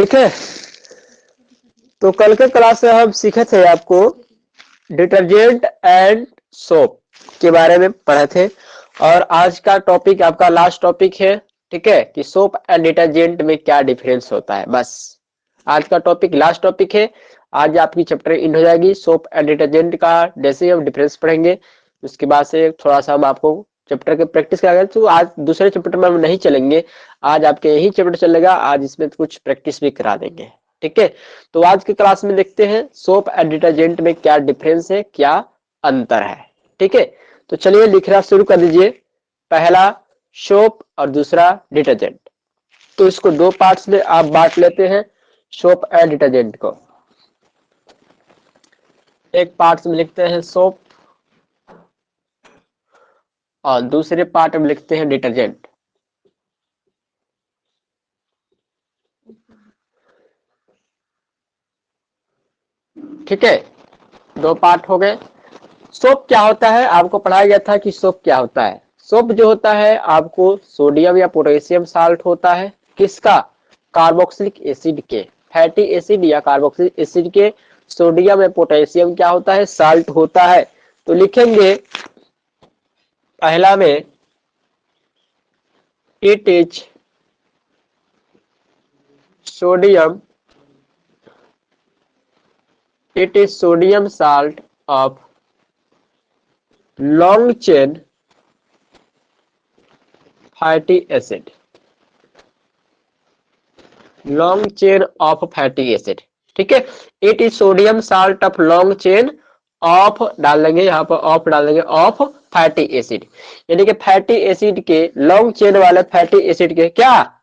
ठीक है। तो कल के क्लास में हम सीखे थे आपको डिटर्जेंट एंड सोप के बारे में पढ़े थे, और आज का टॉपिक आपका लास्ट टॉपिक है, ठीक है, कि सोप एंड डिटर्जेंट में क्या डिफरेंस होता है। बस आज का टॉपिक लास्ट टॉपिक है। आज आपकी चैप्टर इन हो जाएगी। सोप एंड डिटर्जेंट का जैसे ही हम डिफरेंस पढ़ेंगे, उसके बाद से थोड़ा सा हम आपको चैप्टर के प्रैक्टिस कराएंगे। तो आज दूसरे चैप्टर में हम नहीं चलेंगे, आज आपके यही चैप्टर चलेगा। आज इसमें कुछ प्रैक्टिस भी करा देंगे, ठीक है। तो आज की क्लास में देखते हैं सोप एंड डिटर्जेंट में क्या डिफरेंस है, क्या अंतर है, ठीक है। तो चलिए लिखना शुरू कर दीजिए। पहला सोप और दूसरा डिटर्जेंट। तो इसको दो पार्ट्स में आप बांट लेते हैं, सोप एंड डिटर्जेंट को। एक पार्ट में लिखते हैं सोप और दूसरे पार्ट में लिखते हैं डिटर्जेंट। ठीक है, दो पार्ट हो गए। सोप क्या होता है, आपको पढ़ाया गया था कि सोप क्या होता है। सोप जो होता है आपको सोडियम या पोटेशियम साल्ट होता है, किसका, कार्बोक्सिलिक एसिड के, फैटी एसिड या कार्बोक्सिलिक एसिड के। सोडियम या पोटेशियम क्या होता है, साल्ट होता है। तो लिखेंगे पहला में it is sodium, it is sodium salt of long chain fatty acid, long chain of fatty acid। ठीक है, it is sodium salt of long chain of डाल देंगे, यहाँ पर ऑफ डाल देंगे, ऑफ फैटी एसिड, यानी कि फैटी एसिड के, लॉन्ग चेन वाले फैटी एसिड के क्या,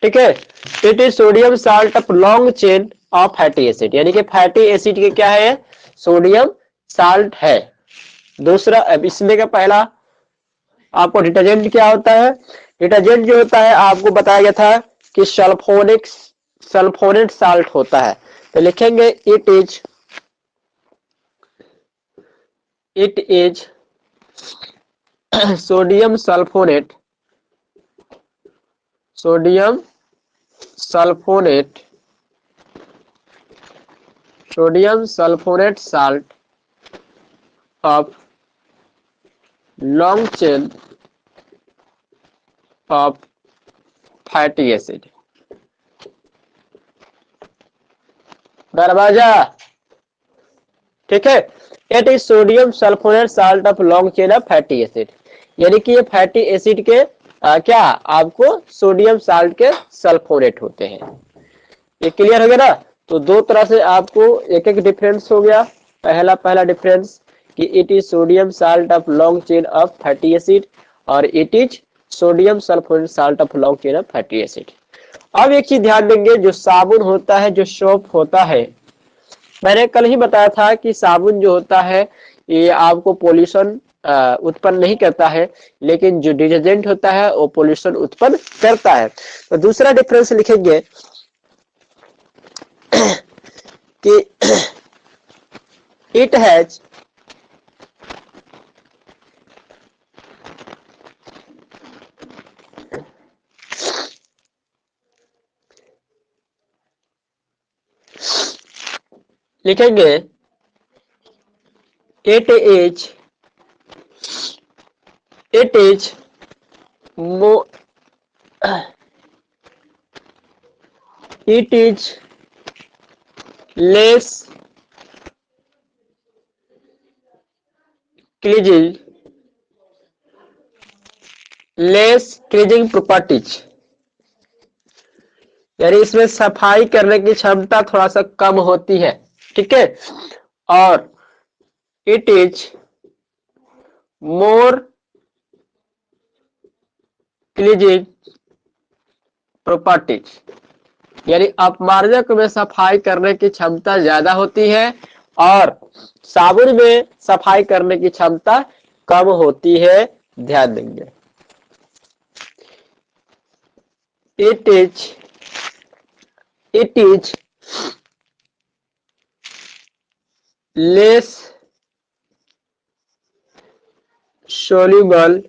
ठीक है। It is sodium salt of long chain of fatty acid, यानी कि फैटी एसिड के क्या है, सोडियम साल्ट है। दूसरा, अब इसमें का पहला आपको डिटर्जेंट क्या होता है। डिटर्जेंट जो होता है आपको बताया गया था कि सल्फोनेट साल्ट होता है। तो लिखेंगे it is sodium sulphonate, sodium sulphonate, sodium sulfonate salt of long chain of fatty acid. दरवाजा, ठीक है। It is sodium sulfonate salt of long chain of fatty acid, यानी कि ये फैटी एसिड के क्या, आपको सोडियम साल्ट के सल्फोनेट होते हैं। ये क्लियर हो गया ना। तो दो तरह से आपको एक एक डिफरेंस हो गया। पहला डिफरेंस कि it is sodium salt of long chain of fatty acid, और it is sodium sulfonate salt of long chain of fatty acid. अब एक चीज ध्यान देंगे, जो साबुन होता है, जो सोप होता है, मैंने कल ही बताया था कि साबुन जो होता है ये आपको पोल्यूशन उत्पन्न नहीं करता है, लेकिन जो डिटर्जेंट होता है वो पोल्यूशन उत्पन्न करता है। तो दूसरा डिफरेंस लिखेंगे कि इट हैज लिखेंगे इट इज मो it is less cleansing, less cleansing properties, यानी इसमें सफाई करने की क्षमता थोड़ा सा कम होती है, ठीक है। और it is more cleansing properties, यानी अपमार्जक में सफाई करने की क्षमता ज्यादा होती है और साबुन में सफाई करने की क्षमता कम होती है। ध्यान देंगे, it is less soluble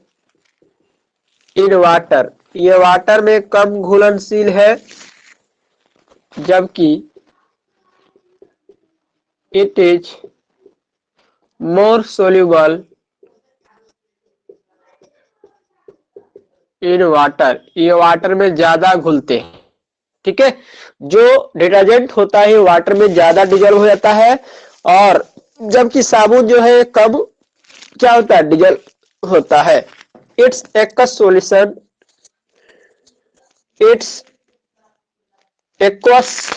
in water, ये वाटर में कम घुलनशील है, जबकि it is more soluble in water, ये वाटर में ज्यादा घुलते हैं। ठीक है, जो डिटर्जेंट होता है वाटर में ज्यादा डिजोल्व हो जाता है, और जबकि साबुन जो है कम क्या होता है, डिजोल्व होता है। It's aqueous solution, it's aqueous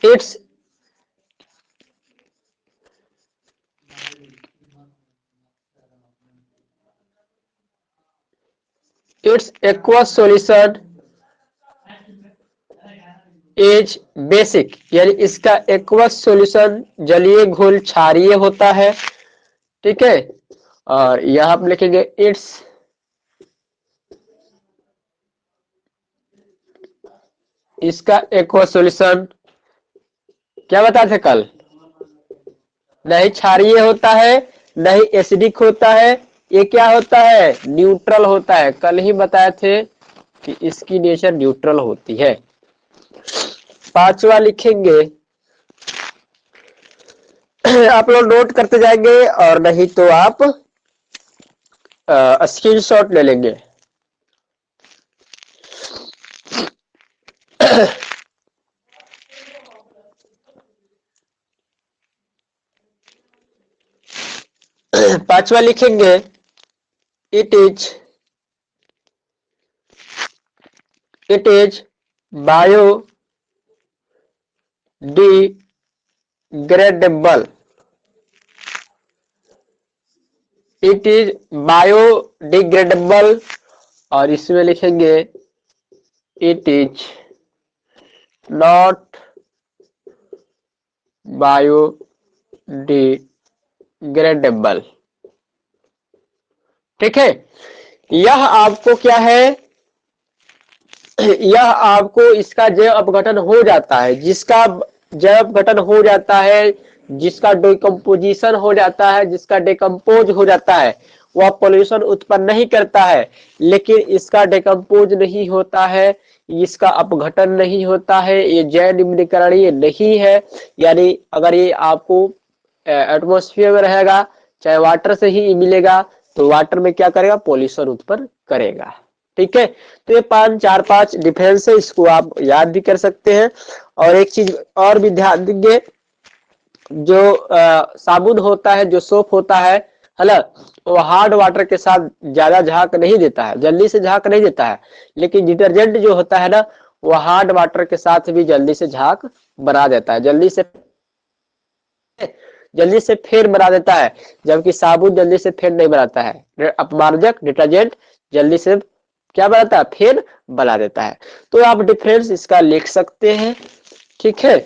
it's it's aqueous solution is basic, यानी इसका एक्वस सॉल्यूशन जलीय घोल क्षारीय होता है। ठीक है, और यहां आप लिखेंगे इट्स इसका एक्वस सॉल्यूशन क्या बताए थे कल, नहीं क्षारीय होता है, नहीं एसिडिक होता है, ये क्या होता है, न्यूट्रल होता है। कल ही बताए थे कि इसकी नेचर न्यूट्रल होती है। पांचवा लिखेंगे, आप लोग नोट करते जाएंगे, और नहीं तो आप स्क्रीनशॉट ले लेंगे। पांचवा लिखेंगे, it is bio degradable, it is biodegradable, और इसमें लिखेंगे इट इज नॉट बायोडिग्रेडेबल। ठीक है, यह आपको क्या है, यह आपको इसका जैव अपघटन हो जाता है, जिसका जैव अपघटन हो जाता है, जिसका डिकम्पोजिशन हो जाता है, जिसका डिकम्पोज हो जाता है, वह पोल्यूशन उत्पन्न नहीं करता है। लेकिन इसका डिकम्पोज नहीं होता है, इसका अपघटन नहीं होता है, ये जैव निम्नीकरणीय नहीं है। यानी अगर ये आपको एटमॉस्फेयर में रहेगा, चाहे वाटर से ही मिलेगा, तो वाटर में क्या करेगा, पोल्यूशन उत्पन्न करेगा। ठीक है, तो ये चार पांच डिफरेंस है, इसको आप याद भी कर सकते हैं। और एक चीज और भी ध्यान देंगे, जो साबुन होता है, जो सोप होता है ना, वो हार्ड वाटर के साथ ज्यादा झाग नहीं देता है, जल्दी से झाग नहीं देता है। लेकिन डिटर्जेंट जो होता है ना, वो हार्ड वाटर के साथ भी जल्दी से झाग बना देता है, जल्दी से फेर बना देता है, जबकि साबुन जल्दी से फेर नहीं बनाता है। अपमार्जक डिटर्जेंट जल्दी से क्या बनाता है, फेर बना देता है। तो आप डिफरेंस इसका लिख सकते हैं। ठीक है,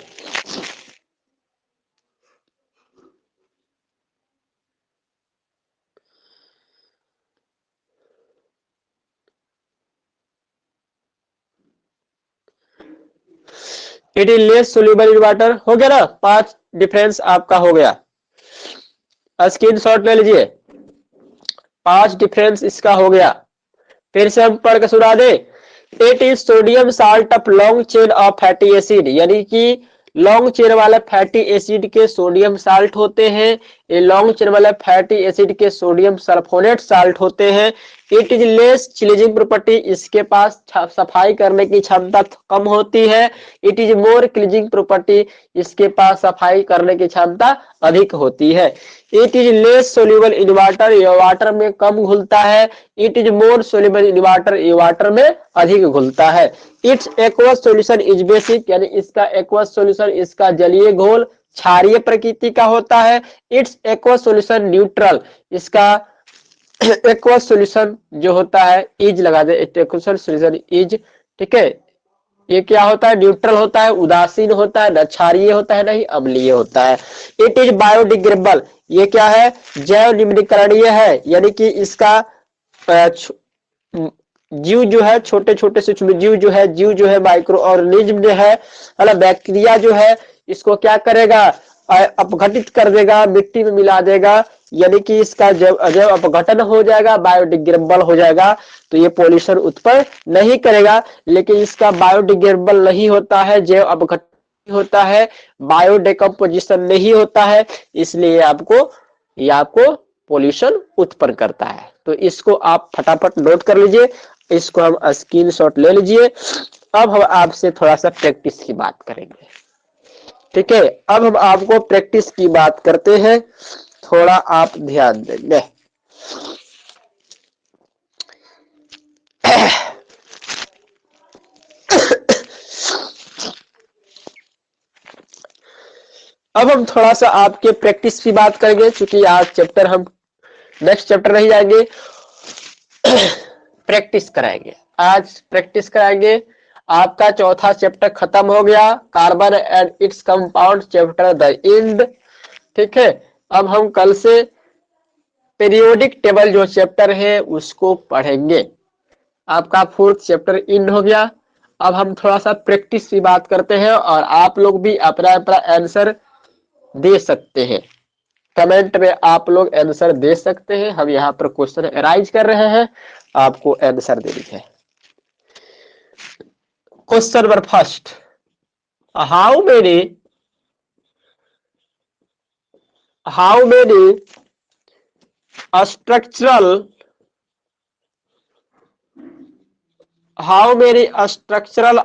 it is less soluble in water, हो गया ना, 5 डिफरेंस आपका हो गया। स्क्रीन शॉट ले लीजिए, 5 डिफरेंस इसका हो गया। फिर से हम पढ़ के सुना दे, it is sodium salt of long chain of fatty acid, यानी कि लॉन्ग चेन वाले फैटी एसिड के सोडियम साल्ट होते हैं, ये लॉन्ग चेन वाले फैटी एसिड के सोडियम सल्फोनेट साल्ट होते हैं। It is less cleansing property, इसके पास सफाई करने की क्षमता कम होती है। It is more cleansing property, इसके पास सफाई करने की क्षमता अधिक होती है। It is less soluble in water, ये वाटर में कम घुलता है। It is more soluble in water, ये वाटर में अधिक घुलता है। It's aqueous solution is basic, यानी इसका एक्वस सॉल्यूशन, इसका जलीय घोल क्षारीय प्रकृति का होता है। इट्स एक्वस सॉल्यूशन न्यूट्रल, इसका एक्वस सॉल्यूशन जो होता है, इज लगा दे, एक्वस सॉल्यूशन इज। ठीक है, ये क्या होता है, न्यूट्रल होता है, उदासीन होता है, न क्षारीय होता है, नहीं अम्लीय होता है। इट इज बायोडिग्रेडेबल, ये क्या है, जैव निम्नीकरणीय है, यानी कि इसका जीव जो है, छोटे छोटे सूक्ष्म जीव जो है माइक्रो ऑर्गेनिज्म जो है ना, बैक्टीरिया जो है इसको क्या करेगा, अपघटित कर देगा, मिट्टी में मिला देगा, यानी कि इसका जब जब अपघटन हो जाएगा, बायोडिग्रेडेबल हो जाएगा, तो ये पॉल्यूशन उत्पन्न नहीं करेगा। लेकिन इसका बायोडिग्रेडेबल नहीं होता है, जैव अपघटन होता है, बायोडिकम्पोजिशन नहीं होता है, इसलिए ये आपको पॉल्यूशन उत्पन्न करता है। तो इसको आप फटाफट नोट कर लीजिए, इसको हम स्क्रीनशॉट ले लीजिए। अब हम आपसे थोड़ा सा प्रैक्टिस की बात करेंगे, ठीक है। अब हम आपको प्रैक्टिस की बात करते हैं, थोड़ा आप ध्यान देंगे। अब हम थोड़ा सा आपके प्रैक्टिस की बात करेंगे, क्योंकि आज चैप्टर हम नेक्स्ट चैप्टर नहीं जाएंगे, प्रैक्टिस कराएंगे। आज प्रैक्टिस कराएंगे। आपका चौथा चैप्टर खत्म हो गया, carbon and its compound chapter the end, ठीक है। अब हम कल से पीरियोडिक टेबल जो चैप्टर है उसको पढ़ेंगे। आपका फोर्थ चैप्टर एंड हो गया। अब हम थोड़ा सा प्रैक्टिस की बात करते हैं, और आप लोग भी अपना अपना आंसर दे सकते हैं, कमेंट में आप लोग आंसर दे सकते हैं। हम यहाँ पर क्वेश्चन अराइज कर रहे हैं, आपको आंसर दे दीजिए। Question number first, how many structural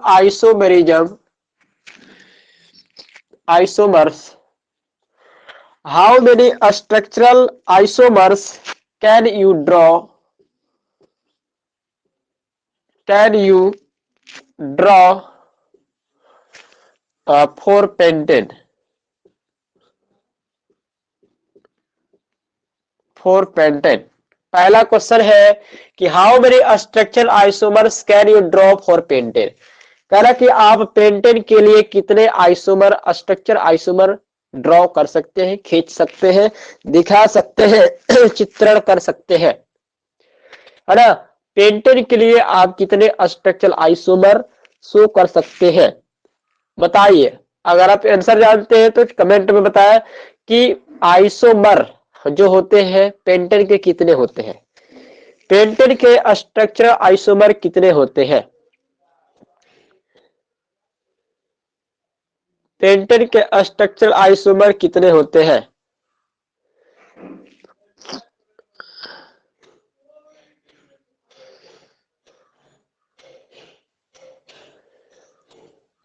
isomerism isomers how many structural isomers can you draw for pentane? पहला क्वेश्चन है कि how many structural isomers can you draw for pentane. कह रहा कि आप पेंटेन के लिए कितने आइसोमर स्ट्रक्चर आइसोमर ड्रॉ कर सकते हैं, खींच सकते हैं, दिखा सकते हैं, चित्रण कर सकते हैं, है ना। पेंटेन के लिए आप कितने स्ट्रक्चरल आइसोमर शो कर सकते हैं, बताइए। अगर आप आंसर जानते हैं तो कमेंट में बताएं कि आइसोमर जो होते हैं पेंटेन के कितने होते हैं, पेंटेन के स्ट्रक्चरल आइसोमर कितने होते हैं, पेंटेन के स्ट्रक्चरल आइसोमर कितने होते हैं।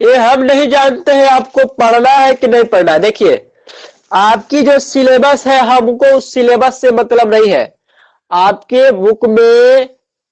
ये हम नहीं जानते हैं, आपको पढ़ना है कि नहीं पढ़ना। देखिए, आपकी जो सिलेबस है, हमको उस सिलेबस से मतलब नहीं है। आपके बुक में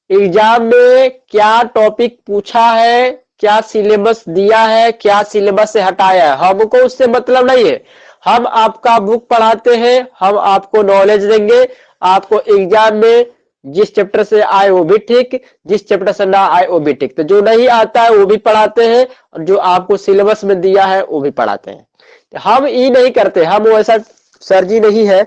एग्जाम में क्या टॉपिक पूछा है, क्या सिलेबस दिया है, क्या सिलेबस से हटाया है, हमको उससे मतलब नहीं है। हम आपका बुक पढ़ाते हैं, हम आपको नॉलेज देंगे। आपको एग्जाम में जिस चैप्टर से आए वो भी ठीक, जिस चैप्टर से ना आए वो भी ठीक। तो जो नहीं आता है वो भी पढ़ाते हैं, और जो आपको सिलेबस में दिया है वो भी पढ़ाते हैं। हम ये नहीं करते, हम वैसा सर जी नहीं है,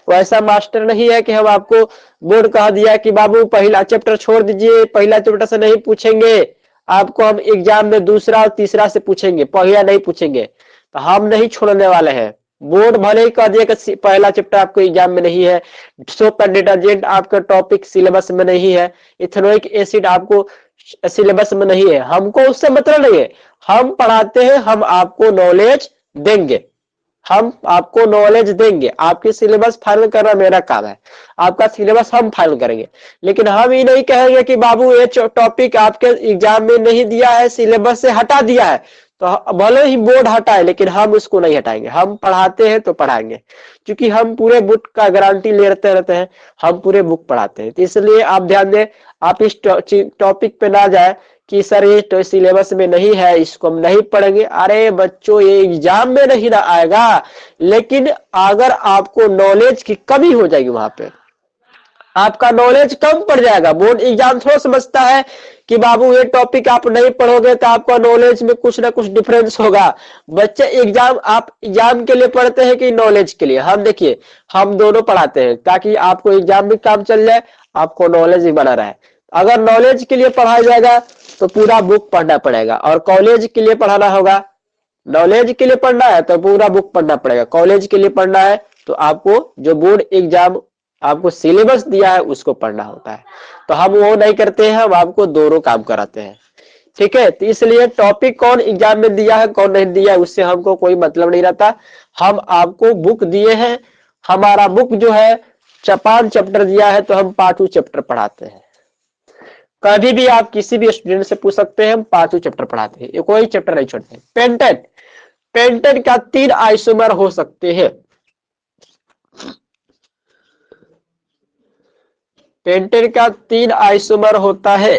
वैसा मास्टर नहीं है कि हम आपको बोर्ड कह दिया कि बाबू पहला चैप्टर छोड़ दीजिए, पहला चैप्टर से नहीं पूछेंगे, आपको हम एग्जाम में दूसरा और तीसरा से पूछेंगे, पहला नहीं पूछेंगे। तो हम नहीं छोड़ने वाले हैं। बोर्ड भले ही कह दिया कि पहला चैप्टर आपको एग्जाम में नहीं है, सोप एंड डिटर्जेंट आपका टॉपिक सिलेबस में नहीं है, इथेनोइक एसिड आपको सिलेबस में नहीं है, हमको उससे मतलब नहीं है। हम पढ़ाते हैं, हम आपको नॉलेज देंगे, हम आपको नॉलेज देंगे। आपकी सिलेबस फाइनल करना मेरा काम है, आपका सिलेबस हम फाइनल करेंगे। लेकिन हम ये नहीं कहेंगे कि बाबू ये टॉपिक आपके एग्जाम में नहीं दिया है, सिलेबस से हटा दिया है, तो भले ही बोर्ड हटाए, लेकिन हम उसको नहीं हटाएंगे। हम पढ़ाते हैं तो पढ़ाएंगे, क्योंकि हम पूरे बुक का गारंटी लेते रहते हैं, हम पूरे बुक पढ़ाते हैं। तो इसलिए आप ध्यान दें, आप इस टॉपिक पे ना जाए कि सर ये तो सिलेबस में नहीं है, इसको हम नहीं पढ़ेंगे। अरे बच्चों, ये एग्जाम में नहीं ना आएगा, लेकिन अगर आपको नॉलेज की कमी हो जाएगी, वहां पे आपका नॉलेज कम पड़ जाएगा। बोर्ड एग्जाम थोड़ा समझता है कि बाबू ये टॉपिक आप नहीं पढ़ोगे तो आपका नॉलेज में कुछ ना कुछ डिफरेंस होगा। बच्चे एग्जाम, आप एग्जाम के लिए पढ़ते हैं कि नॉलेज के लिए? हम देखिए, हम दोनों पढ़ाते हैं ताकि आपको एग्जाम में काम चल जाए, आपको नॉलेज भी बना रहे। अगर नॉलेज के लिए पढ़ाया जाएगा तो पूरा बुक पढ़ना पड़ेगा, और कॉलेज के लिए पढ़ाना होगा, नॉलेज के लिए पढ़ना है तो पूरा बुक पढ़ना पड़ेगा, कॉलेज के लिए पढ़ना है तो आपको जो बोर्ड एग्जाम आपको सिलेबस दिया है उसको पढ़ना होता है। तो हम वो नहीं करते हैं, हम आपको दोनों काम कराते हैं। ठीक है, तो इसलिए टॉपिक कौन एग्जाम में दिया है कौन नहीं दिया है उससे हमको कोई मतलब नहीं रहता। हम आपको बुक दिए हैं, हमारा बुक जो है 5 चैप्टर दिया है तो हम 5 चैप्टर पढ़ाते हैं। कभी भी आप किसी भी स्टूडेंट से पूछ सकते हैं, हम 5 चैप्टर पढ़ाते हैं, कोई चैप्टर नहीं छोड़ते। पेंटेन, पेंटेन का 3 आइसोमर हो सकते हैं। पेंटेन का 3 आइसोमर होता है।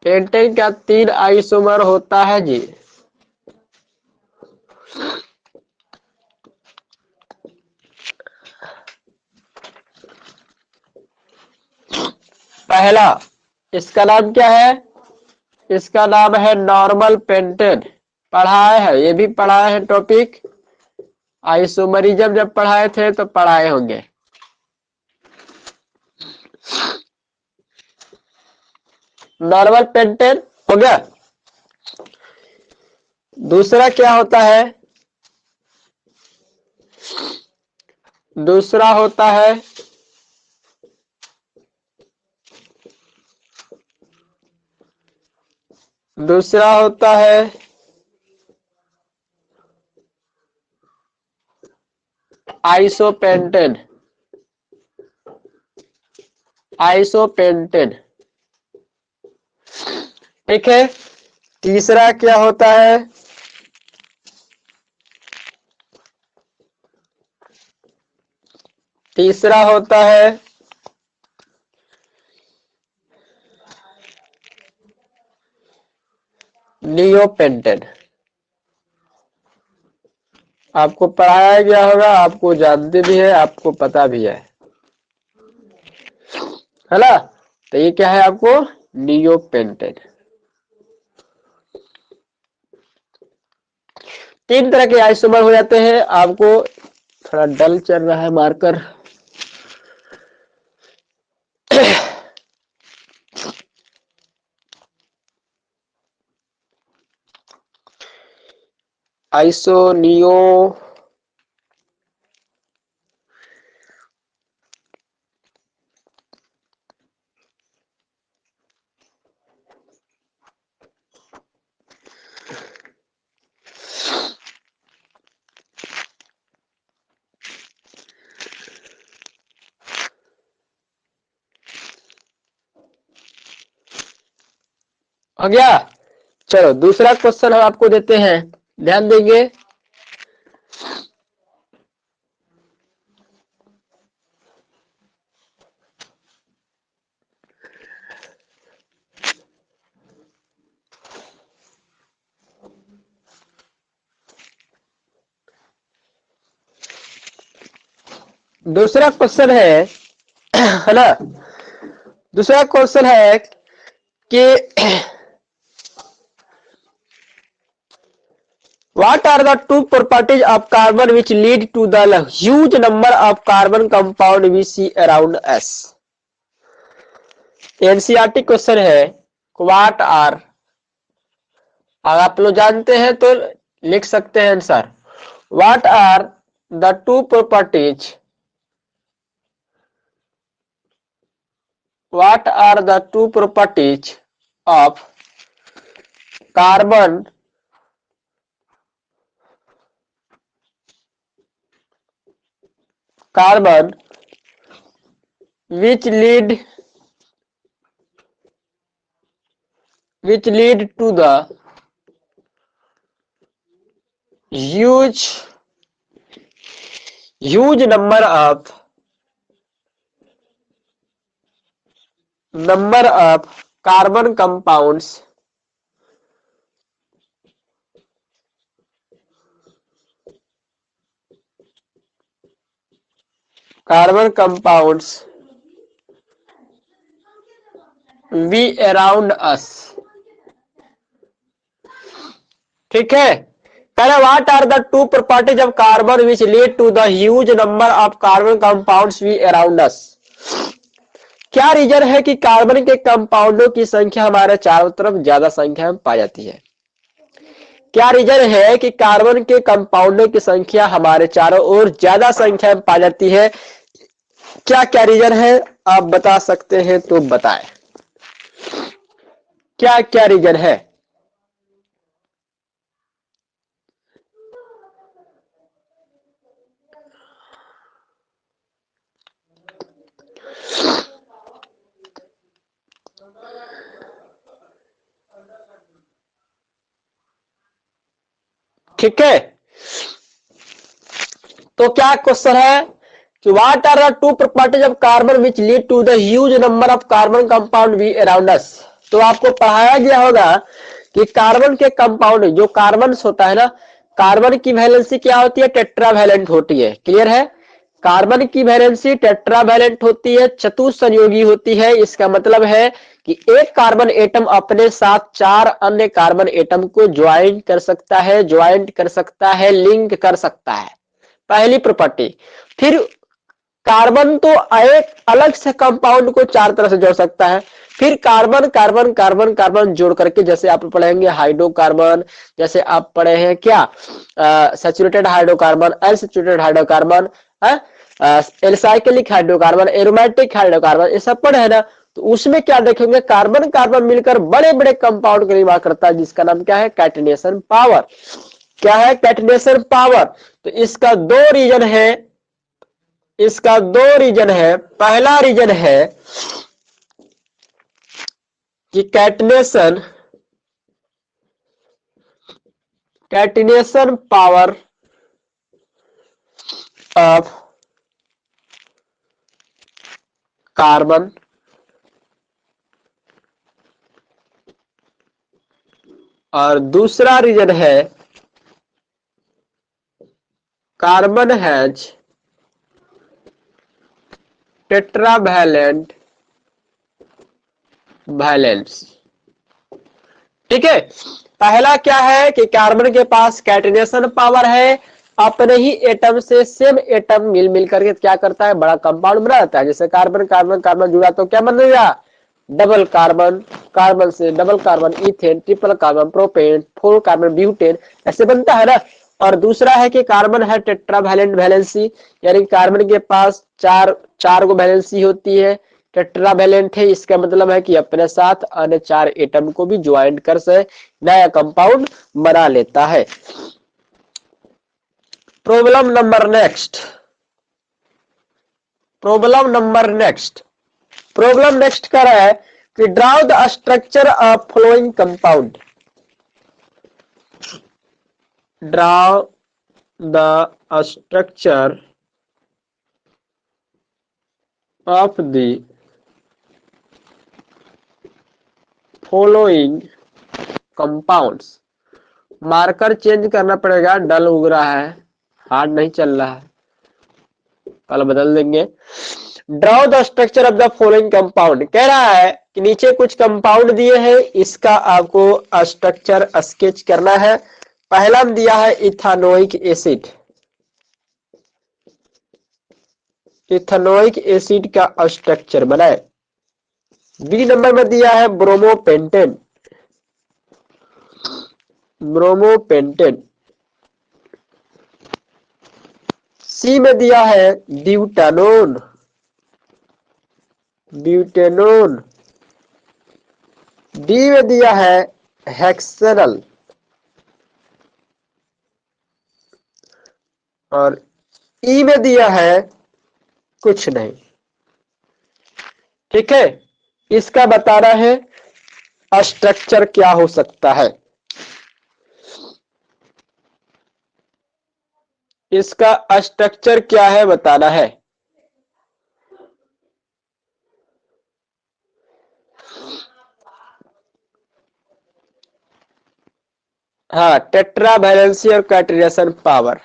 पेंटेन का 3 आइसोमर होता है जी। पहला, इसका नाम क्या है? इसका नाम है नॉर्मल पेंटेन। पढ़ाए है, ये भी पढ़ाए हैं टॉपिक, आइसोमरिज्म जब पढ़ाए थे तो पढ़ाए होंगे। नॉर्मल पेंटेन हो गया। दूसरा क्या होता है? दूसरा होता है दूसरा होता है आइसोपेंटेन। आइसोपेंटेन, ठीक है। तीसरा क्या होता है? तीसरा होता है नियोपेंटेन। आपको पढ़ाया गया होगा, आपको जानते भी है, आपको पता भी है ना? तो ये क्या है आपको? नियोपेंटेन। 3 तरह के आइसोमर हो जाते हैं। आपको थोड़ा डल चल रहा है मार्कर। आइसो, नियो, हो गया। चलो दूसरा क्वेश्चन हम आपको देते हैं, ध्यान देंगे। दूसरा क्वेश्चन है ना? दूसरा क्वेश्चन है कि what are the 2 properties of carbon which lead to the huge number of carbon compound we see around us? NCERT question है। व्हाट आर, अगर आप लोग जानते हैं तो लिख सकते हैं answer. What are the 2 properties, what are the 2 properties of carbon carbon which lead to the huge number of carbon compounds we around us। ठीक है, कह रहे what are the two properties of carbon which lead to the huge number of carbon compounds we around us. क्या reason है कि carbon के कंपाउंडों की संख्या हमारे चारों तरफ ज्यादा संख्या में पाई जाती है? क्या रीजन है कि कार्बन के कंपाउंडों की संख्या हमारे चारों ओर ज्यादा संख्या में पाई जाती है? क्या क्या रीजन है आप बता सकते हैं तो बताएं, क्या क्या रीजन है? ठीक है, तो क्या क्वेश्चन है कि what are the two properties of carbon which lead to the huge number of carbon compound we around us. तो आपको पढ़ाया गया होगा कि कार्बन के कंपाउंड, जो कार्बन होता है ना, कार्बन की वैलेंसी क्या होती है? टेट्रावैलेंट होती है। क्लियर है? कार्बन की वैलेंसी टेट्रावैलेंट होती है, चतुसंयोगी होती है। इसका मतलब है कि एक कार्बन एटम अपने साथ चार अन्य कार्बन एटम को ज्वाइंट कर सकता है, लिंक कर सकता है। पहली प्रॉपर्टी। फिर कार्बन तो एक अलग से कंपाउंड को चार तरह से जोड़ सकता है। फिर कार्बन कार्बन कार्बन कार्बन जोड़ करके, जैसे आप पढ़ेंगे हाइड्रोकार्बन, जैसे आप पढ़े हैं क्या, saturated hydrocarbon, unsaturated hydrocarbon, alicyclic hydrocarbon, aromatic hydrocarbon, ये सब पढ़े है ना। तो उसमें क्या देखेंगे, कार्बन कार्बन मिलकर बड़े बड़े कंपाउंड का निर्माण करता है, जिसका नाम क्या है? Catenation power. क्या है? Catenation power. तो इसका दो रीजन है। पहला रीजन है कि कैटिनेशन पावर ऑफ कार्बन और दूसरा रीजन है कार्बन हैज टेट्रावैलेंट वैलेंस। ठीक है, पहला क्या है कि कार्बन के पास कैटिनेशन पावर है, अपने ही एटम से सेम एटम मिल मिल करके क्या करता है? बड़ा कंपाउंड बना देता है। जैसे कार्बन कार्बन कार्बन जुड़ा तो क्या बनेगा? डबल कार्बन, कार्बन से double carbon ethane, triple carbon propane, four carbon butane, ऐसे बनता है ना। और दूसरा है कि कार्बन है टेट्रावैलेंट वैलेंसी, यानी कार्बन के पास चार चार को वैलेंसी होती है, टेट्रावैलेंट है। इसका मतलब है कि अपने साथ अन्य चार एटम को भी ज्वाइंट कर से नया कंपाउंड बना लेता है। प्रॉब्लम नंबर नेक्स्ट कर रहा है कि draw the structure of flowing compound. Draw the structure of the following compounds. Marker change करना पड़ेगा, डल उग रहा है, हार्ड नहीं चल रहा है, कल बदल देंगे। Draw the structure of the following compound. कह रहा है कि नीचे कुछ कंपाउंड दिए हैं, इसका आपको स्ट्रक्चर स्केच करना है। पहला में दिया है इथानोइक एसिड, इथानोइक एसिड का स्ट्रक्चर बनाए। बी नंबर में दिया है ब्रोमोपेंटेन, ब्रोमोपेंटेन। सी में दिया है ब्यूटानोन, ब्यूटेनोन। डी में दिया है हेक्सेनल और ई में दिया है कुछ नहीं। ठीक है, इसका बताना है स्ट्रक्चर क्या हो सकता है। इसका स्ट्रक्चर क्या है बताना है। हाँ, टेट्रा वैलेंसी और कैटिनेशन पावर।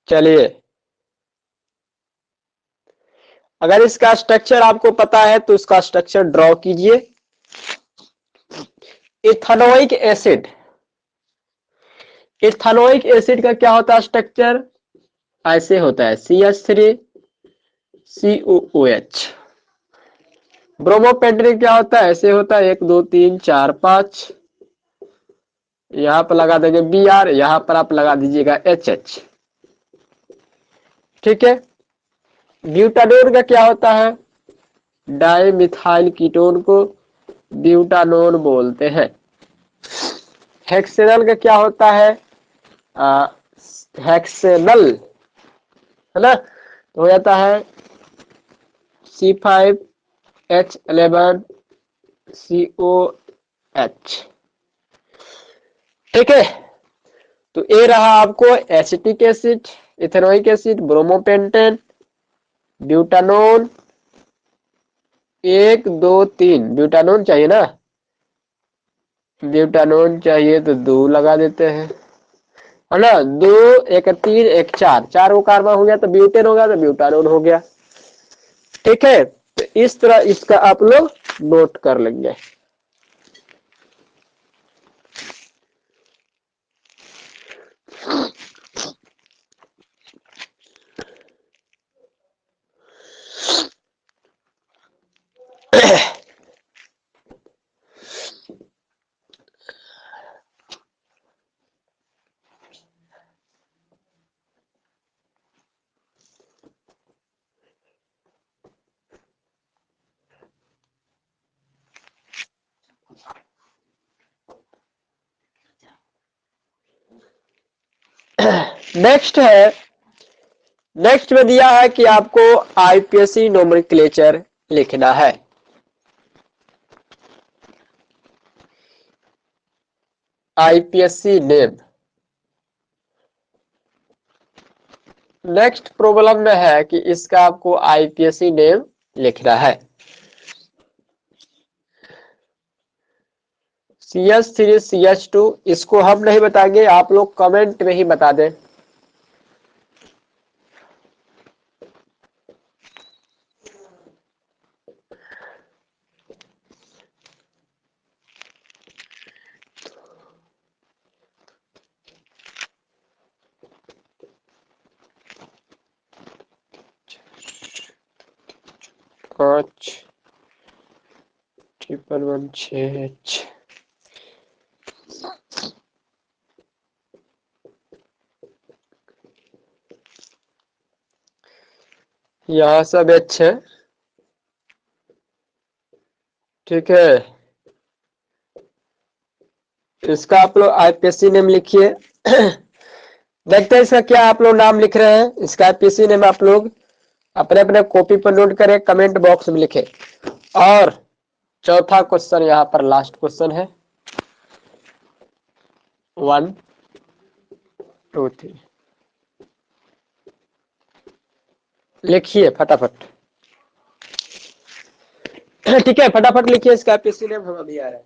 चलिए, अगर इसका स्ट्रक्चर आपको पता है तो इसका स्ट्रक्चर ड्रॉ कीजिए। इथेनोइक एसिड, इथेनोइक एसिड का क्या होता है स्ट्रक्चर? ऐसे होता है CH3COOH। ब्रोमोपेंटेन क्या होता है? ऐसे होता है 1 2 3 4 5। यहां पर लगा देंगे Br, यहां पर आप लगा दीजिएगा HH। ठीक है। ब्यूटानोन का क्या होता है? डाइमिथाइल कीटोन को ब्यूटानोन बोलते हैं। हेक्सेनल का क्या होता है? हेक्सेनल, है ना, तो हो जाता है C5H11COH। ठीक है, तो ये रहा आपको acetic acid, ethanoic acid, bromopentane, butanone. 1 2 3 butanone चाहिए ना, ब्यूटानोन चाहिए तो 2 लगा देते हैं, है ना। 2 1 3 1 4, 4 वो कार्बन हो गया तो ब्यूटेन हो गया, तो ब्यूटानोन हो गया। ठीक है, तो इस तरह इसका आप लोग नोट कर लेंगे। नेक्स्ट है, नेक्स्ट में दिया है कि आपको आईपीएससी नोमेनक्लेचर लिखना है। IPSC name. नेक्स्ट प्रॉब्लम में है कि इसका आपको आईपीएससी नेम लिखना है। CH3CH2 इसको हम नहीं बताएंगे, आप लोग कमेंट में ही बता दें। पाँच 1116H। यहाँ सब H है। ठीक है, इसका आप लोग आईपीएससी नेम लिखिए। देखते हैं इसका क्या आप लोग नाम लिख रहे हैं। इसका आईपीएससी नेम आप लोग अपने अपने कॉपी पर नोट करें, कमेंट बॉक्स में लिखें। और चौथा क्वेश्चन यहाँ पर लास्ट क्वेश्चन है। 1 2 3 लिखिए फटाफट। ठीक है, फटाफट लिखिए, इसका आईपीएससी नेम हम अभी आ रहे हैं।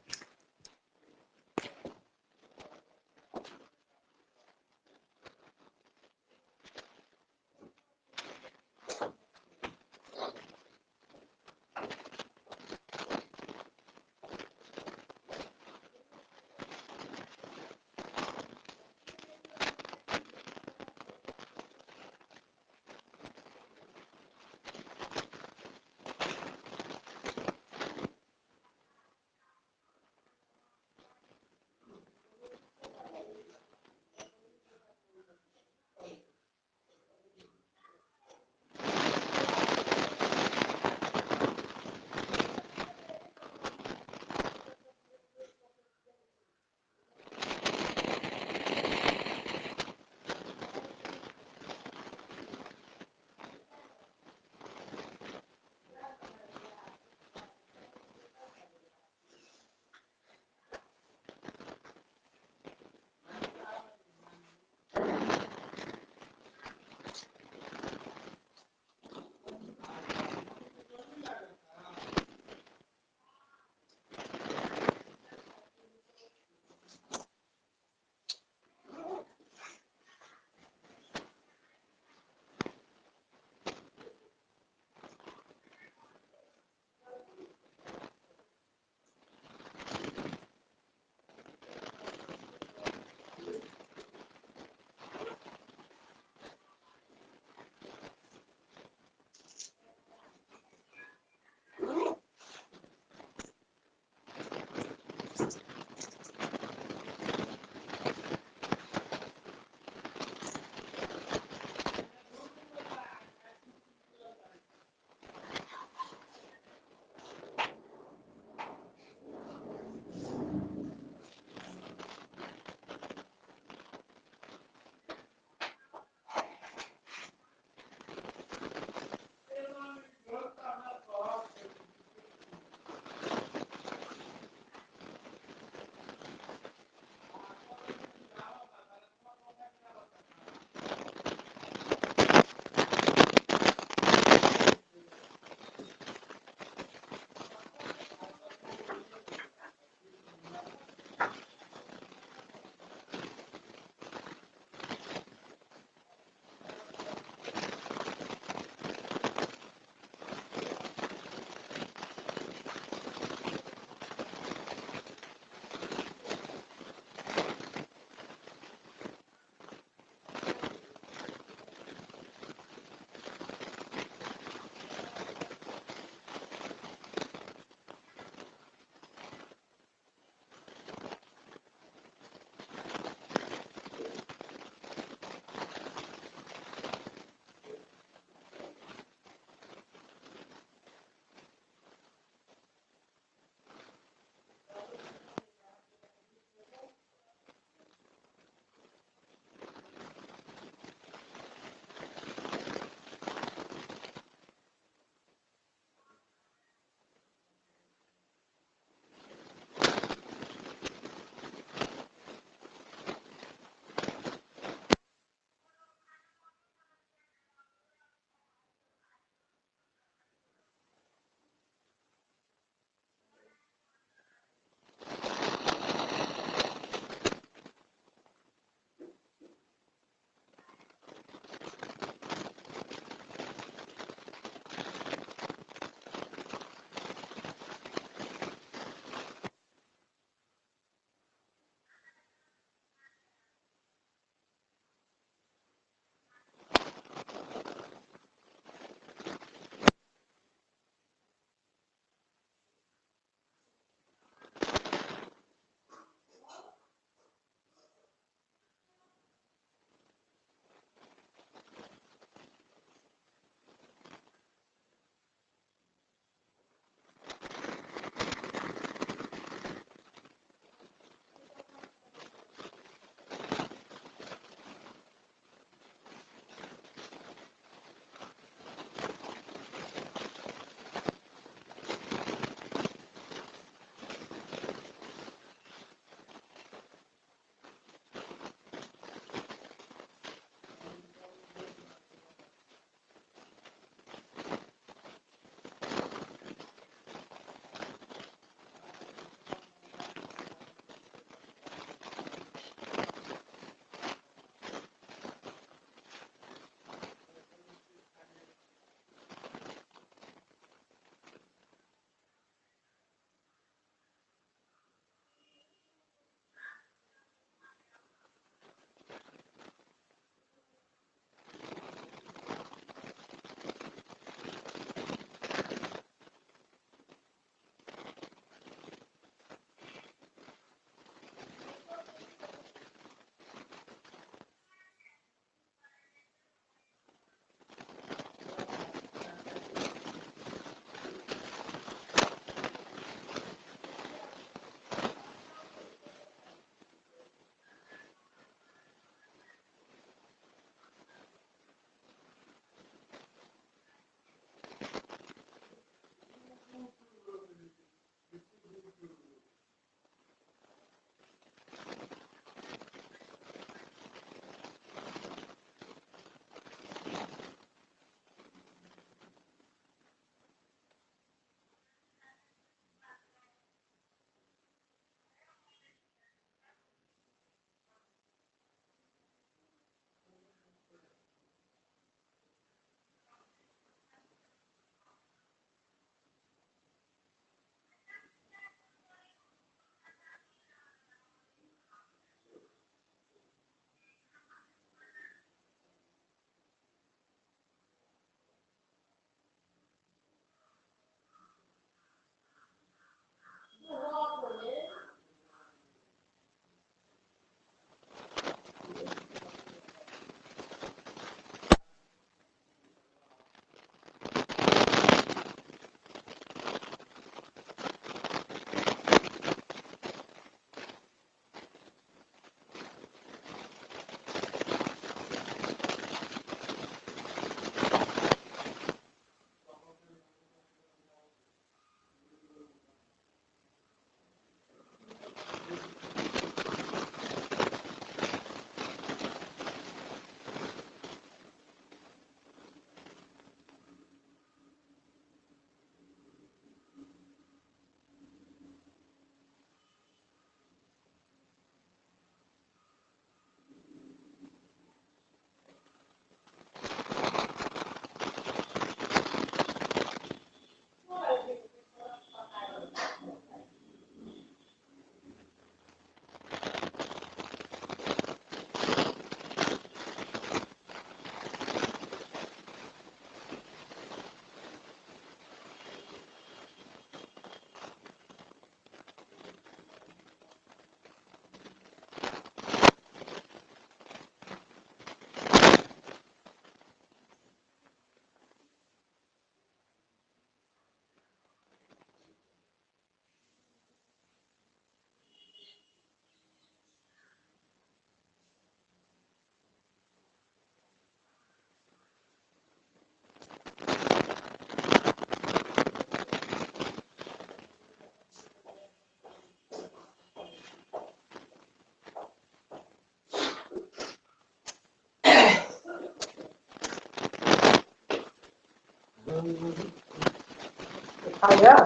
आ गया।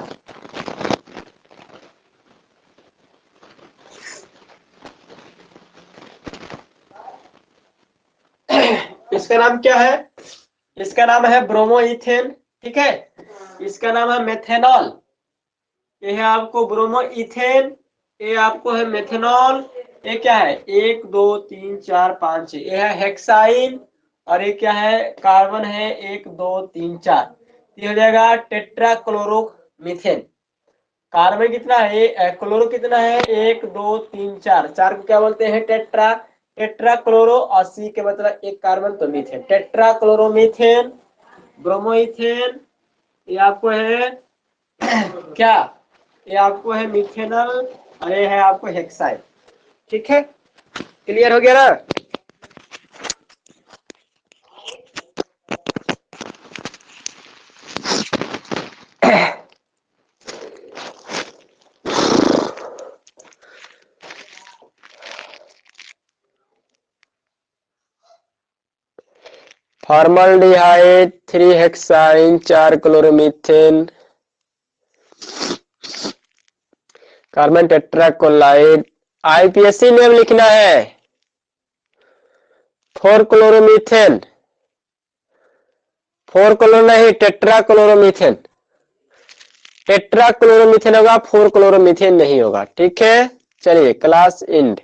इसका नाम क्या है? इसका नाम है ब्रोमोइथेन, ठीक है। इसका नाम है मेथेनॉल। ये है आपको ब्रोमोइथेन, ये आपको है मेथेनॉल। ये क्या है? 1 2 3 4 5 6। ये है हेक्साइन। और ये क्या है? कार्बन है 1 2 3 4। ये हो जाएगा टेट्राक्लोरोमीथेन। कार्बन कितना है? क्लोरो कितना है? 1 2 3 4। 4 को क्या बोलते हैं? टेट्रा। टेट्राक्लोरो और सी के मतलब एक कार्बन तो मीथेन, टेट्राक्लोरोमीथेन, ब्रोमोइथेन। ये आपको है क्या? ये आपको है मिथेनॉल और ये है आपको हेक्साइन, ठीक है। क्लियर हो गया ना? Formaldehyde 3 hexyne 4 chloromethane, carbon tetrachloride. IPSC name लिखना है 4 क्लोरोमीथेन। 4 क्लोरो नहीं, टेट्राक्लोरोमीथेन। टेट्राक्लोरोमीथेन होगा, 4 क्लोरोमीथेन नहीं होगा, ठीक है। चलिए क्लास एंड।